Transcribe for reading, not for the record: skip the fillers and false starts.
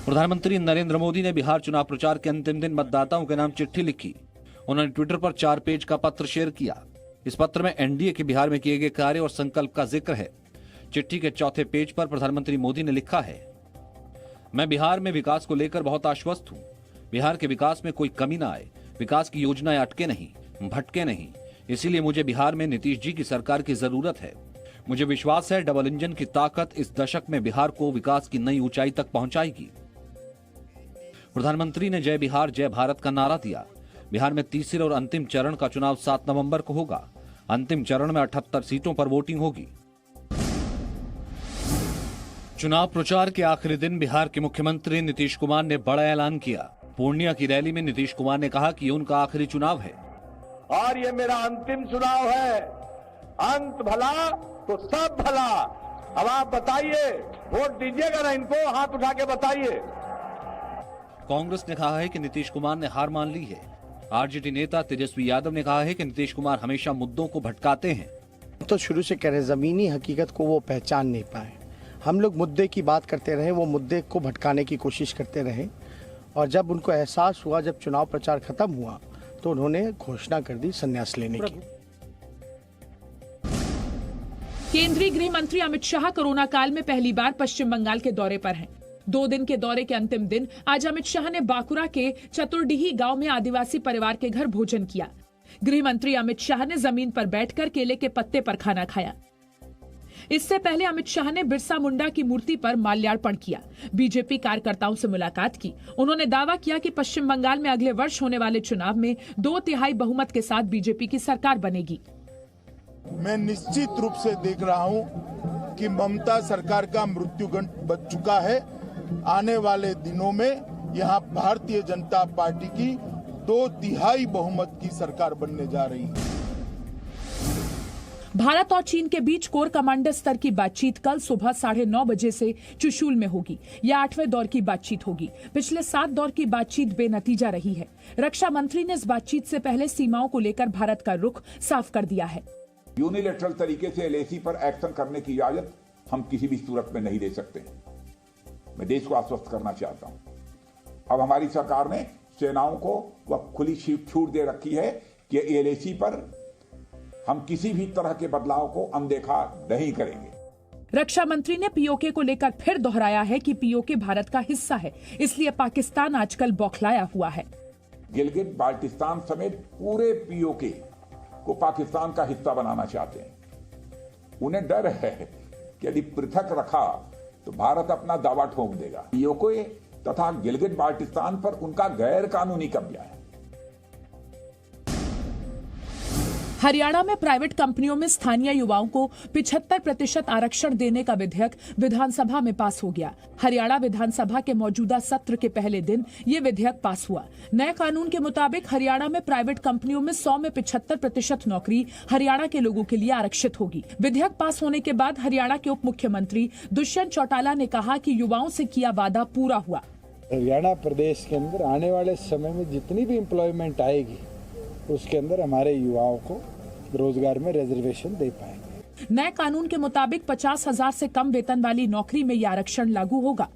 प्रधानमंत्री नरेंद्र मोदी ने बिहार चुनाव प्रचार के अंतिम दिन मतदाताओं के नाम चिट्ठी लिखी। उन्होंने ट्विटर पर 4 पेज का पत्र शेयर किया। इस पत्र में एनडीए के बिहार में किए गए कार्य और संकल्प का जिक्र है। चिट्ठी के चौथे पेज पर प्रधानमंत्री मोदी ने लिखा है, मैं बिहार में विकास को लेकर बहुत आश्वस्त हूं। बिहार के विकास में कोई कमी ना आए, विकास की योजनाएं अटके नहीं, भटके नहीं। इसीलिए मुझे बिहार में नीतीश जी की सरकार की जरूरत है। मुझे विश्वास है डबल इंजन की ताकत इस दशक में बिहार को विकास की नई ऊंचाई तक पहुंचाएगी। प्रधानमंत्री ने जय बिहार जय भारत का नारा दिया। बिहार में तीसरे और अंतिम चरण का चुनाव 7 नवंबर को होगा। अंतिम चरण में 78 सीटों पर वोटिंग होगी। चुनाव प्रचार के आखिरी दिन बिहार के मुख्यमंत्री नीतीश कुमार ने बड़ा ऐलान किया। पूर्णिया की रैली में नीतीश कुमार ने कहा कि उनका आखिरी चुनाव है और ये मेरा अंतिम चुनाव है। अंत भला तो सब भला। अब आप बताइए, वोट दीजिएगा ना इनको? हाथ उठा के बताइए। कांग्रेस ने कहा है कि नीतीश कुमार ने हार मान ली है। आरजेडी नेता तेजस्वी यादव ने कहा है कि नीतीश कुमार हमेशा मुद्दों को भटकाते हैं। तो शुरू से कह रहे जमीनी हकीकत को वो पहचान नहीं पाए। हम लोग मुद्दे की बात करते रहे, वो मुद्दे को भटकाने की कोशिश करते रहे और जब उनको एहसास हुआ, जब चुनाव प्रचार खत्म हुआ, तो उन्होंने घोषणा कर दी संन्यास लेने की। केंद्रीय गृह मंत्री अमित शाह कोरोना काल में पहली बार पश्चिम बंगाल के दौरे पर हैं। 2 दिन के दौरे के अंतिम दिन आज अमित शाह ने बांकुरा के चतुर्डीही गांव में आदिवासी परिवार के घर भोजन किया। गृह मंत्री अमित शाह ने जमीन पर बैठकर केले के पत्ते पर खाना खाया। इससे पहले अमित शाह ने बिरसा मुंडा की मूर्ति पर माल्यार्पण किया। बीजेपी कार्यकर्ताओं से मुलाकात की। उन्होंने दावा किया कि पश्चिम बंगाल में अगले वर्ष होने वाले चुनाव में 2/3 बहुमत के साथ बीजेपी की सरकार बनेगी। मैं निश्चित रूप से देख रहा हूं कि ममता सरकार का मृत्युगंड बच चुका है। आने वाले दिनों में यहां भारतीय जनता पार्टी की 2/3 बहुमत की सरकार बनने जा रही है। भारत और चीन के बीच कोर कमांडर स्तर की बातचीत कल सुबह 9:30 बजे से चुशूल में होगी। यह 8वें दौर की बातचीत होगी। पिछले 7 दौर की बातचीत बेनतीजा रही है। रक्षा मंत्री ने इस बातचीत से पहले सीमाओं को लेकर भारत का रुख साफ कर दिया है। यूनिलैटरल तरीके से एलएसी पर एक्शन करने की इजाजत हम किसी भी सूरत में नहीं दे सकते। मैं देश को आश्वस्त करना चाहता हूं। अब हमारी सरकार ने सेनाओं को वह खुली छूट दे रखी है कि एलएसी पर हम किसी भी तरह के बदलाव को अनदेखा नहीं करेंगे। रक्षा मंत्री ने पीओके को लेकर फिर दोहराया है कि पीओके भारत का हिस्सा है, इसलिए पाकिस्तान आजकल बौखलाया हुआ है। गिलगित बाल्टिस्तान समेत पूरे पीओके को पाकिस्तान का हिस्सा बनाना चाहते हैं। उन्हें डर है कि यदि पृथक रखा तो भारत अपना दावा ठोक देगा। पीओके तथा गिलगित बाल्टिस्तान पर उनका गैर कानूनी कब्जा है। हरियाणा में प्राइवेट कंपनियों में स्थानीय युवाओं को 75% आरक्षण देने का विधेयक विधानसभा में पास हो गया। हरियाणा विधानसभा के मौजूदा सत्र के पहले दिन ये विधेयक पास हुआ। नए कानून के मुताबिक हरियाणा में प्राइवेट कंपनियों में 100 में 75% नौकरी हरियाणा के लोगों के लिए आरक्षित होगी। विधेयक पास होने के बाद हरियाणा के उप मुख्यमंत्री दुष्यंत चौटाला ने कहा कि युवाओं से किया वादा पूरा हुआ। हरियाणा प्रदेश के अंदर आने वाले समय में जितनी भी एम्प्लॉयमेंट आएगी, उसके अंदर हमारे युवाओं को रोजगार में रिजर्वेशन दे पाएंगे। नए कानून के मुताबिक 50,000 से कम वेतन वाली नौकरी में यह आरक्षण लागू होगा।